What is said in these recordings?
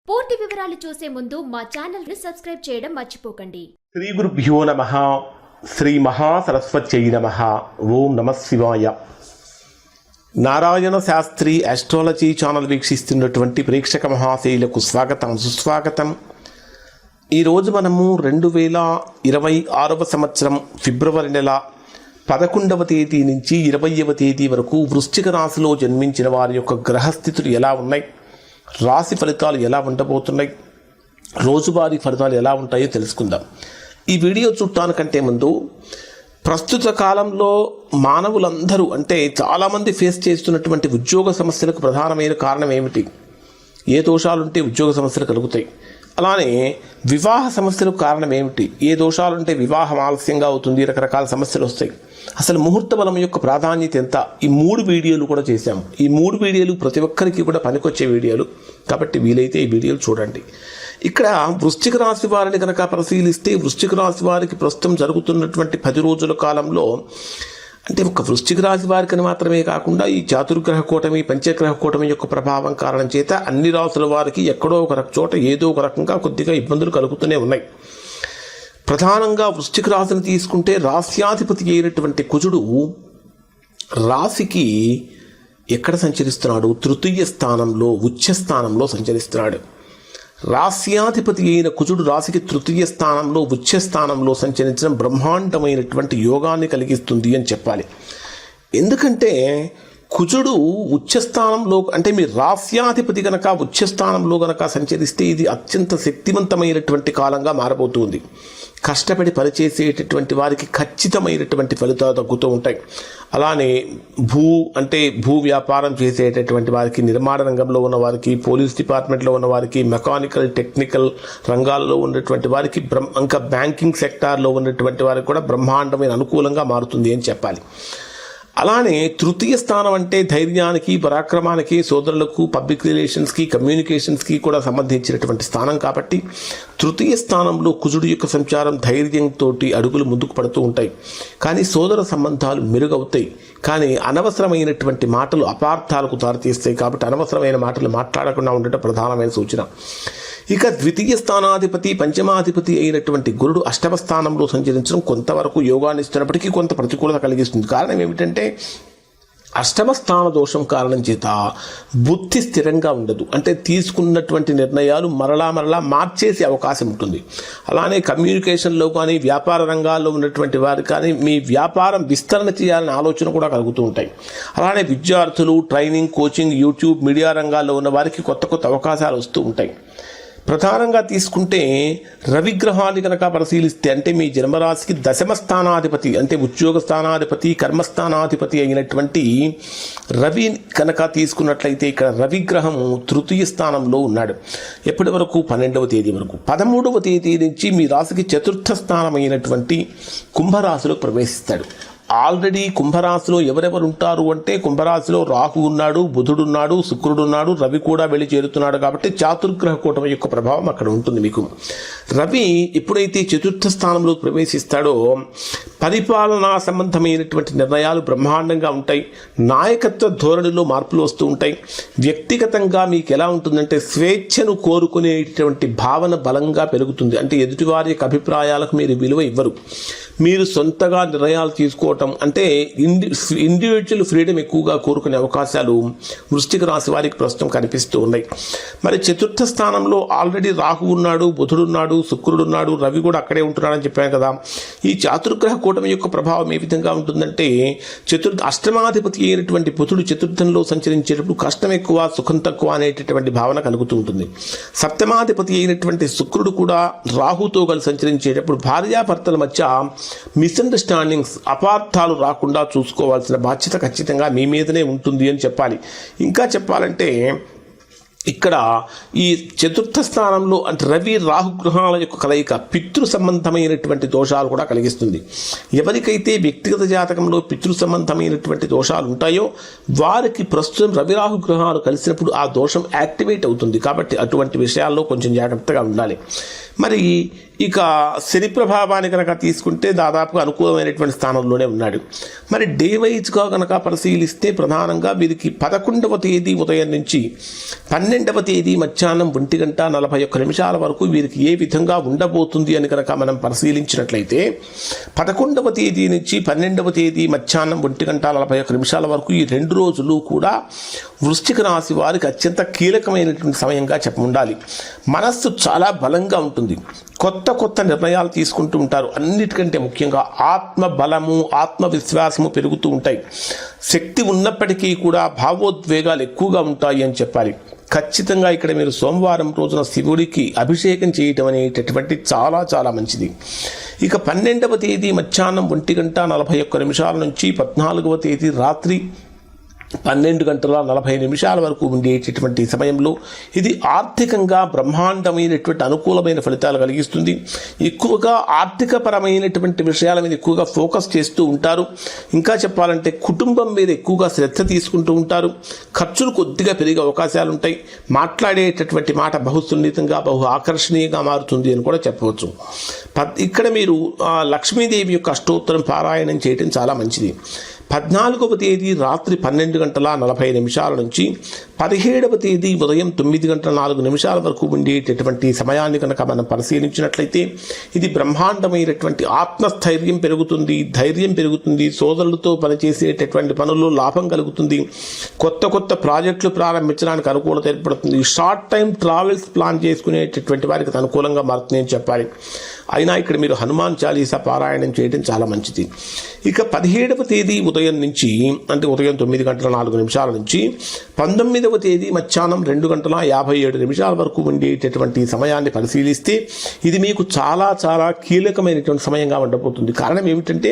పూర్తి వివరాలు చూసే ముందు మా ఛానల్ ని సబ్స్క్రైబ్ చేయడం మర్చిపోకండి. శ్రీ గురుభ్యో నమః. శ్రీ మహాసరస్వత్యై నమః. ఓం నమః శివాయ. నారాయణ శాస్త్రి ఆస్ట్రాలజీ ఛానల్ వీక్షిస్తున్నటువంటి ప్రేక్షక మహాశైలకు స్వాగతం, సుస్వాగతం. ఈరోజు మనము 2026 సంవత్సరం ఫిబ్రవరి నెల 11వ తేదీ నుంచి 20వ తేదీ వరకు వృశ్చిక రాశిలో జన్మించిన వారి యొక్క గ్రహస్థితులు ఎలా ఉన్నాయి, రాశి ఫలితాలు ఎలా ఉండబోతున్నాయి, రోజువారీ ఫలితాలు ఎలా ఉంటాయో తెలుసుకుందాం. ఈ వీడియో చూడటానికంటే ముందు ప్రస్తుత కాలంలో మానవులందరూ అంటే చాలామంది ఫేస్ చేస్తున్నటువంటి ఉద్యోగ సమస్యలకు ప్రధానమైన కారణం ఏమిటి, ఏ దోషాలుంటే ఉద్యోగ సమస్యలు కలుగుతాయి, అలానే వివాహ సమస్యలకు కారణం ఏమిటి, ఏ దోషాలుంటే వివాహం ఆలస్యంగా అవుతుంది, రకరకాల సమస్యలు వస్తాయి, అసలు ముహూర్త బలం యొక్క ప్రాధాన్యత ఎంత, ఈ 3 వీడియోలు కూడా చేశాము. ఈ 3 వీడియోలు ప్రతి ఒక్కరికి కూడా పనికొచ్చే వీడియోలు కాబట్టి వీలైతే ఈ వీడియోలు చూడండి. ఇక్కడ వృశ్చిక రాశి వారిని కనుక పరిశీలిస్తే వృశ్చిక రాశి వారికి ప్రస్తుతం జరుగుతున్నటువంటి 10 రోజుల కాలంలో అంటే ఒక వృశ్చిక రాశి వారికి మాత్రమే కాకుండా ఈ చాతుర్గ్రహ కూటమి పంచగ్రహ కూటమి యొక్క ప్రభావం కారణం చేత అన్ని రాశుల వారికి ఎక్కడో ఒక చోట ఏదో ఒక రకంగా కొద్దిగా ఇబ్బందులు కలుగుతూనే ఉన్నాయి. ప్రధానంగా వృశ్చిక రాశిని తీసుకుంటే రాశ్యాధిపతి అయినటువంటి కుజుడు రాశికి ఎక్కడ సంచరిస్తున్నాడు, తృతీయ స్థానంలో ఉచ్చ స్థానంలో సంచరిస్తున్నాడు. రాశ్యాధిపతి అయిన కుజుడు రాశికి తృతీయ స్థానంలో ఉచ్చ స్థానంలో సంచరించడం బ్రహ్మాండమైనటువంటి యోగాన్ని కలిగిస్తుంది అని చెప్పాలి. ఎందుకంటే కుజుడు ఉచ్చస్థానంలో అంటే మీ రాశ్యాధిపతి కనుక ఉచ్చస్థానంలో కనుక సంచరిస్తే ఇది అత్యంత శక్తివంతమైనటువంటి కాలంగా మారబోతుంది. కష్టపడి పనిచేసేటటువంటి వారికి ఖచ్చితమైనటువంటి ఫలితాలు తగ్గుతూ ఉంటాయి. అలానే భూ వ్యాపారం చేసేటటువంటి వారికి, నిర్మాణ రంగంలో ఉన్న వారికి, పోలీస్ డిపార్ట్మెంట్లో ఉన్న వారికి, మెకానికల్ టెక్నికల్ రంగాల్లో ఉన్నటువంటి వారికి, ఇంకా బ్యాంకింగ్ సెక్టార్లో ఉన్నటువంటి వారికి కూడా బ్రహ్మాండమైన అనుకూలంగా మారుతుంది అని చెప్పాలి. అలానే తృతీయ స్థానం అంటే ధైర్యానికి, పరాక్రమానికి, సోదరులకు, పబ్లిక్ రిలేషన్స్కి, కమ్యూనికేషన్స్కి కూడా సంబంధించినటువంటి స్థానం కాబట్టి తృతీయ స్థానంలో కుజుడు యొక్క సంచారం ధైర్యంతో అడుగులు ముందుకు పడుతూ ఉంటాయి. కానీ సోదర సంబంధాలు మెరుగవుతాయి. కానీ అనవసరమైనటువంటి మాటలు అపార్థాలకు దారితీస్తాయి. కాబట్టి అనవసరమైన మాటలు మాట్లాడకుండా ఉండటం ప్రధానమైన సూచన. ఇక ద్వితీయ స్థానాధిపతి పంచమాధిపతి అయినటువంటి గురుడు అష్టమ స్థానంలో సంచరించడం కొంతవరకు యోగాన్ని ఇస్తున్నప్పటికీ కొంత ప్రతికూలత కలిగిస్తుంది. కారణం ఏమిటంటే అష్టమ స్థాన దోషం కారణం చేత బుద్ధి స్థిరంగా ఉండదు. అంటే తీసుకున్నటువంటి నిర్ణయాలు మరలా మార్చేసే అవకాశం ఉంటుంది. అలానే కమ్యూనికేషన్లో కానీ వ్యాపార రంగాల్లో ఉన్నటువంటి వారు కానీ మీ వ్యాపారం విస్తరణ చేయాలనే ఆలోచన కూడా కలుగుతూ ఉంటాయి. అలానే విద్యార్థులు, ట్రైనింగ్, కోచింగ్, యూట్యూబ్, మీడియా రంగాల్లో ఉన్న వారికి కొత్త అవకాశాలు వస్తూ ఉంటాయి. ప్రధానంగా తీసుకుంటే రవిగ్రహాన్ని కనుక పరిశీలిస్తే అంటే మీ జన్మరాశికి దశమ స్థానాధిపతి అంటే ఉద్యోగ స్థానాధిపతి, కర్మస్థానాధిపతి అయినటువంటి రవి కనుక తీసుకున్నట్లయితే ఇక్కడ రవిగ్రహము తృతీయ స్థానంలో ఉన్నాడు. ఎప్పటి వరకు 12వ తేదీ వరకు. 13వ తేదీ నుంచి మీ రాశికి చతుర్థ స్థానమైనటువంటి కుంభరాశిలో ప్రవేశిస్తాడు. ఆల్రెడీ కుంభరాశిలో ఎవరెవరు ఉంటారు అంటే కుంభరాశిలో రాహు ఉన్నాడు, బుధుడు ఉన్నాడు, శుక్రుడు ఉన్నాడు, రవి కూడా వెళ్ళి చేరుతున్నాడు. కాబట్టి చాతుర్గ్రహ కూటమి యొక్క ప్రభావం అక్కడ ఉంటుంది మీకు. రవి ఎప్పుడైతే చతుర్థ స్థానంలో ప్రవేశిస్తాడో పరిపాలనా సంబంధమైనటువంటి నిర్ణయాలు బ్రహ్మాండంగా ఉంటాయి. నాయకత్వ ధోరణిలో మార్పులు వస్తూ ఉంటాయి. వ్యక్తిగతంగా మీకు ఎలా ఉంటుందంటే స్వేచ్ఛను కోరుకునేటువంటి భావన బలంగా పెరుగుతుంది. అంటే ఎదుటివారి యొక్క అభిప్రాయాలకు మీరు విలువ ఇవ్వరు. మీరు సొంతగా నిర్ణయాలు తీసుకోవటం అంటే ఇండివిజువల్ ఫ్రీడమ్ ఎక్కువగా కోరుకునే అవకాశాలు వృశ్చిక రాశి వారికి ప్రస్తుతం కనిపిస్తూ ఉన్నాయి. మరి చతుర్థ స్థానంలో ఆల్రెడీ రాహు ఉన్నాడు, బుధుడు ఉన్నాడు, శుక్రుడు ఉన్నాడు, రవి కూడా అక్కడే ఉంటున్నాడని చెప్పాను కదా. ఈ చాతుర్గ్రహ కూటమి యొక్క ప్రభావం ఏ విధంగా ఉంటుందంటే అష్టమాధిపతి అయినటువంటి బుధుడు చతుర్థంలో సంచరించేటప్పుడు కష్టం ఎక్కువ, సుఖం తక్కువ అనేటటువంటి భావన కలుగుతూ ఉంటుంది. సప్తమాధిపతి అయినటువంటి శుక్రుడు కూడా రాహుతో కలిసి సంచరించేటప్పుడు భార్యాభర్తల మధ్య మిస్అండర్స్టాండింగ్స్, అపార్థాలు రాకుండా చూసుకోవాల్సిన బాధ్యత ఖచ్చితంగా మీ మీదనే ఉంటుంది అని చెప్పాలి. ఇంకా చెప్పాలంటే ఇక్కడ ఈ చతుర్థ స్థానంలో అంటే రవి రాహు గ్రహాల యొక్క కలయిక పితృ సంబంధమైనటువంటి దోషాలు కూడా కలిగిస్తుంది. ఎవరికైతే వ్యక్తిగత జాతకంలో పితృ సంబంధమైనటువంటి దోషాలు ఉంటాయో వారికి ప్రస్తుతం రవి రాహు గ్రహాలు కలిసినప్పుడు ఆ దోషం యాక్టివేట్ అవుతుంది. కాబట్టి అటువంటి విషయాల్లో కొంచెం జాగ్రత్తగా ఉండాలి. మరి ఇక శని ప్రభావాన్ని కనుక తీసుకుంటే దాదాపుగా అనుకూలమైనటువంటి స్థానంలోనే ఉన్నాడు. మరి డే వైజ్గా కనుక పరిశీలిస్తే ప్రధానంగా వీరికి 11వ తేదీ ఉదయం నుంచి 12వ తేదీ మధ్యాహ్నం 1:41 వరకు వీరికి ఏ విధంగా ఉండబోతుంది అని కనుక మనం పరిశీలించినట్లయితే 11వ తేదీ నుంచి 12వ తేదీ మధ్యాహ్నం 1:41 వరకు ఈ 2 రోజులు కూడా వృశ్చిక రాశి వారికి అత్యంత కీలకమైనటువంటి సమయంగా చెప్పముండాలి. మనస్సు చాలా బలంగా ఉంటుంది, కొత్త నిర్ణయాలు తీసుకుంటూ ఉంటారు. అన్నిటికంటే ముఖ్యంగా ఆత్మ బలము, ఆత్మవిశ్వాసము పెరుగుతూ ఉంటాయి. శక్తి ఉన్నప్పటికీ కూడా భావోద్వేగాలు ఎక్కువగా ఉంటాయి అని చెప్పాలి. ఖచ్చితంగా ఇక్కడ మీరు సోమవారం రోజున శివుడికి అభిషేకం చేయటం అనేటటువంటి చాలా చాలా మంచిది. ఇక 12వ తేదీ మధ్యాహ్నం 1:41 నుంచి 14వ తేదీ రాత్రి 12:40 వరకు ఉండేటటువంటి సమయంలో ఇది ఆర్థికంగా బ్రహ్మాండమైనటువంటి అనుకూలమైన ఫలితాలు కలిగిస్తుంది. ఎక్కువగా ఆర్థికపరమైనటువంటి విషయాల మీద ఎక్కువగా ఫోకస్ చేస్తూ ఉంటారు. ఇంకా చెప్పాలంటే కుటుంబం మీద ఎక్కువగా శ్రద్ధ తీసుకుంటూ ఉంటారు. ఖర్చులు కొద్దిగా పెరిగే అవకాశాలు ఉంటాయి. మాట్లాడేటటువంటి మాట బహు సున్నితంగా, బహు ఆకర్షణీయంగా మారుతుంది అని కూడా చెప్పవచ్చు. ఇక్కడ మీరు లక్ష్మీదేవి యొక్క అష్టోత్తరం పారాయణం చేయడం చాలా మంచిది. 14వ తేదీ రాత్రి 12:40 నుంచి 17వ తేదీ ఉదయం 9:04 వరకు ఉండేటటువంటి సమయాన్ని కనుక మనం పరిశీలించినట్లయితే ఇది బ్రహ్మాండమైనటువంటి ఆత్మస్థైర్యం పెరుగుతుంది, ధైర్యం పెరుగుతుంది, సోదరులతో పనిచేసేటటువంటి పనుల్లో లాభం కలుగుతుంది, కొత్త ప్రాజెక్టులు ప్రారంభించడానికి అనుకూలత ఏర్పడుతుంది, షార్ట్ టైం ట్రావెల్స్ ప్లాన్ చేసుకునేటటువంటి వారికి అనుకూలంగా మారుతుంది అని చెప్పాలి. అయినా ఇక్కడ మీరు హనుమాన్ చాలీసా పారాయణం చేయడం చాలా మంచిది. ఇక 17వ తేదీ ఉదయం నుంచి అంటే ఉదయం 9:04 నుంచి 19వ తేదీ మధ్యాహ్నం 2:57 వరకు ఉండేటటువంటి సమయాన్ని పరిశీలిస్తే ఇది మీకు చాలా చాలా కీలకమైనటువంటి సమయంగా ఉండబోతుంది. కారణం ఏమిటంటే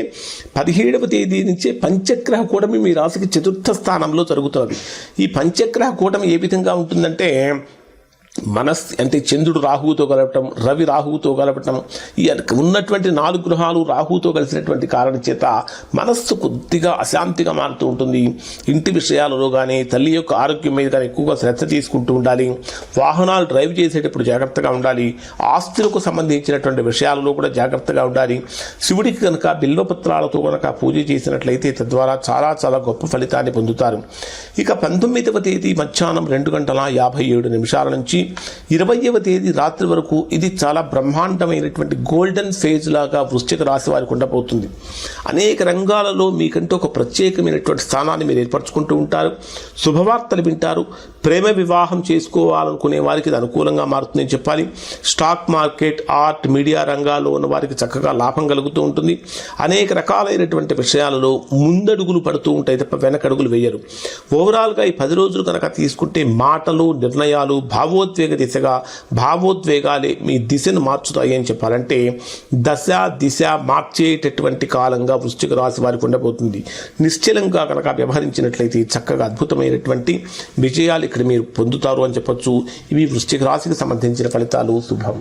17వ తేదీ నుంచే పంచగ్రహ కూటమి మీ రాశికి 4వ స్థానంలో జరుగుతున్నది. ఈ పంచగ్రహ కూటమి ఏ విధంగా ఉంటుందంటే అంటే చంద్రుడు రాహువుతో కలపటం, రవి రాహువుతో కలపటం, ఈ ఉన్నటువంటి 4 గ్రహాలు రాహువుతో కలిసినటువంటి కారణం చేత మనస్సు కొద్దిగా అశాంతిగా మారుతూ ఉంటుంది. ఇంటి విషయాలలో కానీ తల్లి యొక్క ఆరోగ్యం మీద కానీ ఎక్కువగా శ్రద్ధ తీసుకుంటూ ఉండాలి. వాహనాలు డ్రైవ్ చేసేటప్పుడు జాగ్రత్తగా ఉండాలి. ఆస్తులకు సంబంధించినటువంటి విషయాలలో కూడా జాగ్రత్తగా ఉండాలి. శివుడికి కనుక బిల్వపత్రాలతో కనుక పూజ చేసినట్లయితే తద్వారా చాలా చాలా గొప్ప ఫలితాన్ని పొందుతారు. ఇక 19వ తేదీ మధ్యాహ్నం 2:57 నుంచి 20వ తేదీ రాత్రి వరకు ఇది చాలా బ్రహ్మాండమైనటువంటి గోల్డెన్ ఫేజ్ లాగా వృశ్చిక రాశి వారికి ఉండబోతుంది. అనేక రంగాలలో మీకంటూ ఒక ప్రత్యేకమైనటువంటి స్థానాన్ని మీరు ఏర్పరచుకుంటూ ఉంటారు. శుభవార్తలు వింటారు. ప్రేమ వివాహం చేసుకోవాలనుకునే వారికి ఇది అనుకూలంగా మారుతుందని చెప్పాలి. స్టాక్ మార్కెట్, ఆర్ట్, మీడియా రంగాల్లో ఉన్న వారికి చక్కగా లాభం కలుగుతూ ఉంటుంది. అనేక రకాలైనటువంటి విషయాలలో ముందడుగులు పడుతూ ఉంటాయి తప్ప వెనకడుగులు వేయరు. ఓవరాల్గా ఈ 10 రోజులు కనుక తీసుకుంటే మాటలు, నిర్ణయాలు, భావోద్వేగాలే మీ దిశను మార్చుతాయి అని చెప్పాలంటే దిశ మార్చేటటువంటి కాలంగా వృశ్చిక రాశి వారికి ఉండబోతుంది. నిశ్చలంగా కనుక వ్యవహరించినట్లయితే చక్కగా అద్భుతమైనటువంటి విజయాలు ఇక్కడ మీరు పొందుతారు అని చెప్పొచ్చు. ఇవి వృశ్చిక రాశికి సంబంధించిన ఫలితాలు. శుభం.